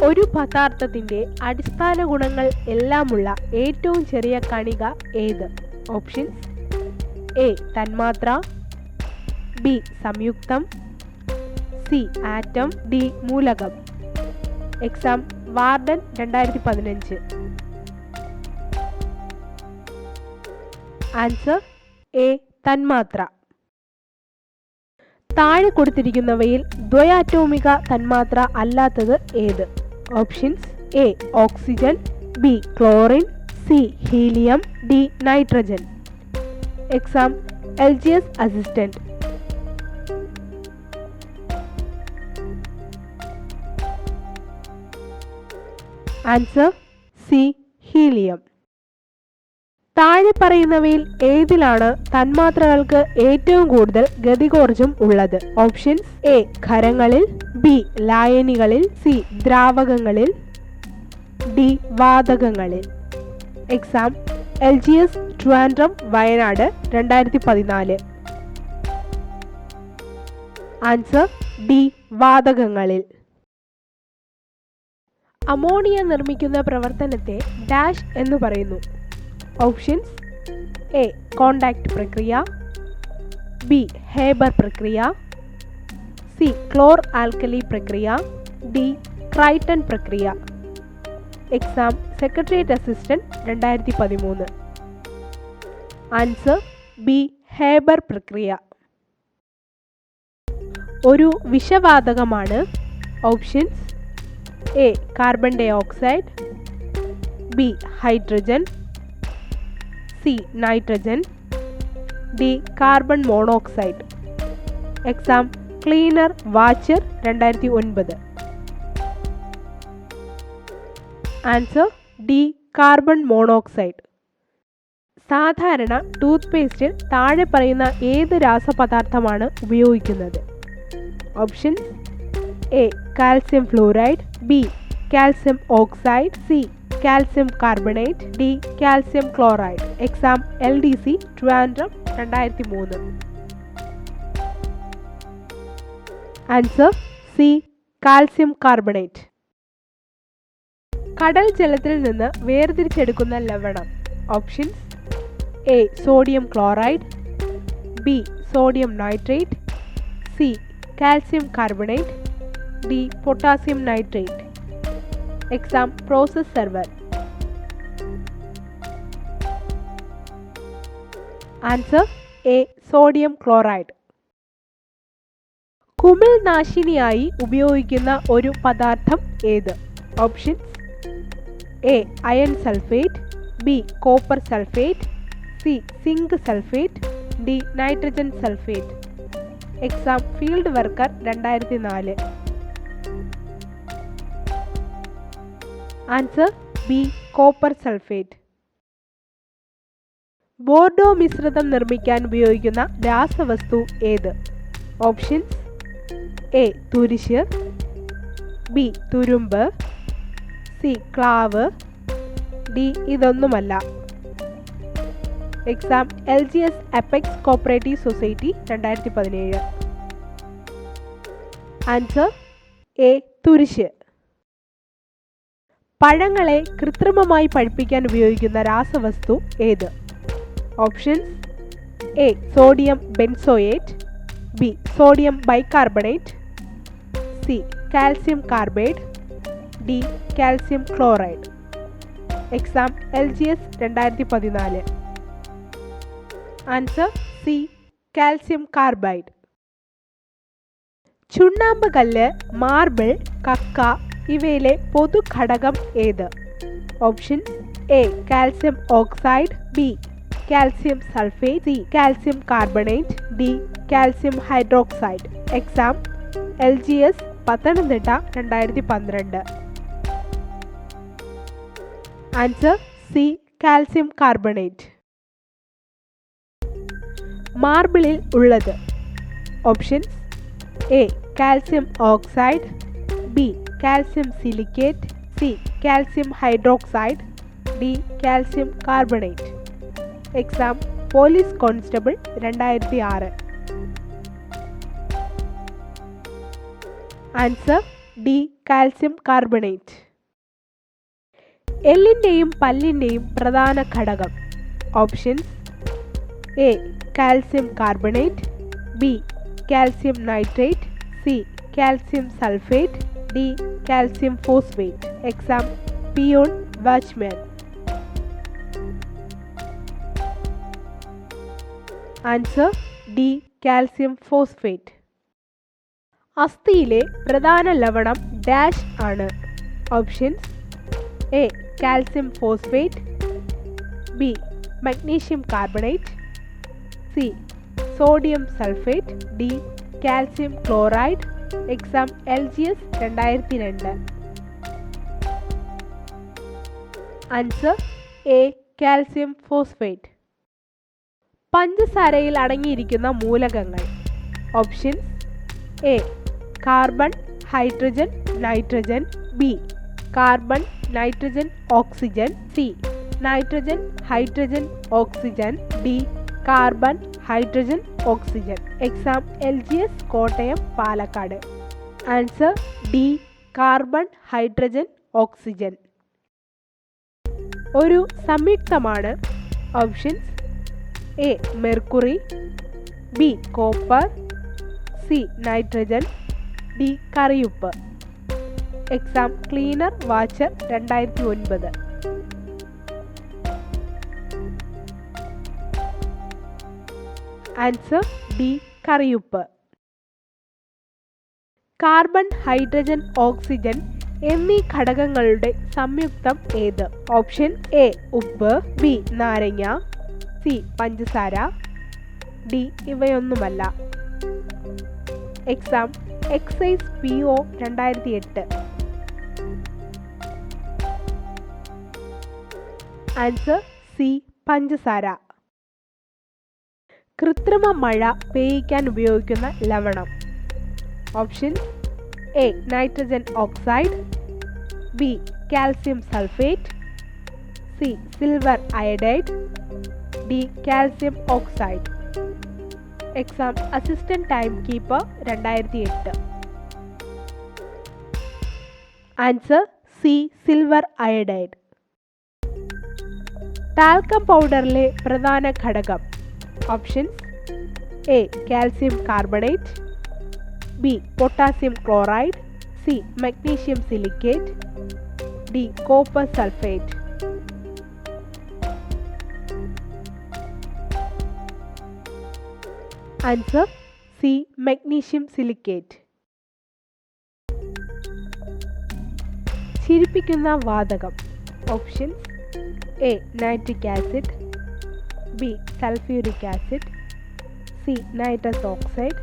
ഒരു പദാർത്ഥത്തിന്റെ അടിസ്ഥാന ഗുണങ്ങൾ എല്ലാമുള്ള ഏറ്റവും ചെറിയ കണിക ഏത്? ഓപ്ഷൻസ്: എ തന്മാത്ര, ബി സംയുക്തം, സി ആറ്റം, ഡി മൂലകം. Exam warden 2015. ആൻസർ എ തന്മാത്ര. താഴെ കൊടുത്തിരിക്കുന്നവയിൽ ദ്വയാറ്റോമിക തന്മാത്ര അല്ലാത്തത് ഏത്? Options: A oxygen, B chlorine, C helium, D nitrogen. Exam LGS assistant. Answer C helium. താഴെ പറയുന്നവയിൽ ഏതിലാണ് തന്മാത്രകൾക്ക് ഏറ്റവും കൂടുതൽ ഗതികോർജം ഉള്ളത്? ഓപ്ഷൻസ്: എ ഖരങ്ങളിൽ, ബി ലായനികളിൽ, സി ദ്രാവകങ്ങളിൽ, ഡി വാതകങ്ങളിൽ. Exam LGS Trivandrum Wayanad 2014. Answer D വാതകങ്ങളിൽ. അമോണിയ നിർമ്മിക്കുന്ന പ്രവർത്തനത്തെ ഡാഷ് എന്ന് പറയുന്നു. ഓപ്ഷൻസ്: എ കോണ്ടാക്ട് പ്രക്രിയ, ബി ഹേബർ പ്രക്രിയ, സി ക്ലോർ ആൽക്കലി പ്രക്രിയ, ഡി ക്രൈറ്റൺ പ്രക്രിയ. Exam secretariat assistant 2013. Answer B Haber പ്രക്രിയ. ഒരു വിഷവാതകമാണ്. Options: A carbon dioxide, B hydrogen, C nitrogen, D carbon monoxide. Exam cleaner watcher 2009. Answer D carbon monoxide. സാധാരണ tooth പേസ്റ്റിൽ താഴെ പറയുന്ന ഏത് രാസപദാർത്ഥമാണ് ഉപയോഗിക്കുന്നത്? Options: A calcium fluoride, B calcium oxide, C calcium carbonate, D calcium chloride. Exam LDC Trivandrum 2003. Answer C calcium carbonate. കടൽ ജലത്തിൽ നിന്ന് വേർതിരിച്ചെടുക്കുന്ന ലവണം. Options: A sodium chloride, B sodium nitrate, C calcium carbonate, D potassium nitrate. Exam process server. Answer A sodium chloride. കുമിൾ നാശിനിയായി ഉപയോഗിക്കുന്ന ഒരു പദാർത്ഥം ഏത്? Options: A iron sulphate, B copper sulphate, C zinc sulphate, D nitrogen sulphate. Exam field worker 2004. Answer B copper sulphate. Bordeaux മിശ്രിതം നിർമ്മിക്കാൻ ഉപയോഗിക്കുന്ന രാസവസ്തു ഏത്? ഓപ്ഷൻസ്: എ തുരിശ്, ബി തുരുമ്പ്, സി ക്ലാവ്, ഡി ഇതൊന്നുമല്ല. Exam LGS apex cooperative society 2017. Answer A തുരിശ്. പഴങ്ങളെ കൃത്രിമമായി പഴുപ്പിക്കാൻ ഉപയോഗിക്കുന്ന രാസവസ്തു ഏത്? Options: A sodium benzoate, B sodium bicarbonate, C calcium carbide, D calcium chloride. Exam LGS 2014. Answer C calcium carbide. ചുണ്ണാമ്പ് കല്ല്, മാർബിൾ, കക്ക ഇവയിലെ പൊതുഘടകം ഏത്? Options: A calcium oxide, B calcium sulphate, C calcium carbonate, D calcium hydroxide. Exam LGS Pathanamthitta 2012. Answer C calcium carbonate. മാർബിളിൽ ഉള്ളത്. Options: A calcium oxide, B calcium silicate, C calcium hydroxide, D calcium carbonate. Exam police constable 2006. Answer D calcium carbonate. എല്ലിൻ്റെയും പല്ലിൻ്റെയും പ്രധാന ഘടകം. Options: A calcium carbonate, B calcium nitrate, C calcium sulphate, D calcium phosphate. Exam peon watchman. Answer D calcium phosphate. അസ്ഥിയിലെ പ്രധാന ലവണം dash ആണ്. Options: A calcium phosphate, B magnesium carbonate, C sodium sulphate, D calcium chloride. Exam LGS 2002. Answer A calcium phosphate. പഞ്ചസാരയിൽ അടങ്ങിയിരിക്കുന്ന മൂലകങ്ങൾ. Options: A carbon, hydrogen, nitrogen, B carbon, nitrogen, oxygen, C nitrogen, hydrogen, oxygen, D carbon, hydrogen, oxygen. Exam LGS Kottayam, Palakkad. Answer D carbon, hydrogen, oxygen. ഒരു സംയുക്തമാണ്. Options: A mercury, B copper, C nitrogen, D കറിയുപ്പ്. Exam cleaner watcher 2009. Answer D കറിയുപ്പ്. Carbon, hydrogen, oxygen എന്നീ ഘടകങ്ങളുടെ സംയുക്തം ഏത്? Option A ഉപ്പ്, B നാരങ്ങ, സി പഞ്ചസാര, ഡി ഇവയൊന്നുമല്ല. Exam excise PO 2008. Answer C പഞ്ചസാര. കൃത്രിമ മഴ പെയ്യിക്കാൻ ഉപയോഗിക്കുന്ന ലവണം. Option A nitrogen oxide, B calcium sulphate, C silver iodide, D calcium oxide. Exam assistant timekeeper 2008. Answer C silver iodide. Talcum പൗഡറിലെ പ്രധാന ഘടകം. Options: A calcium carbonate, B potassium chloride, C magnesium silicate, D copper sulphate. Answer C magnesium silicate. ചിരിപ്പിക്കുന്ന വാതകം. Options: A nitric acid, B sulphuric acid, C nitrous oxide,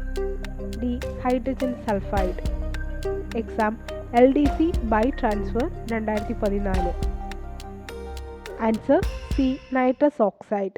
D hydrogen sulphide. Exam LDC by transfer 2014. Answer C nitrous oxide.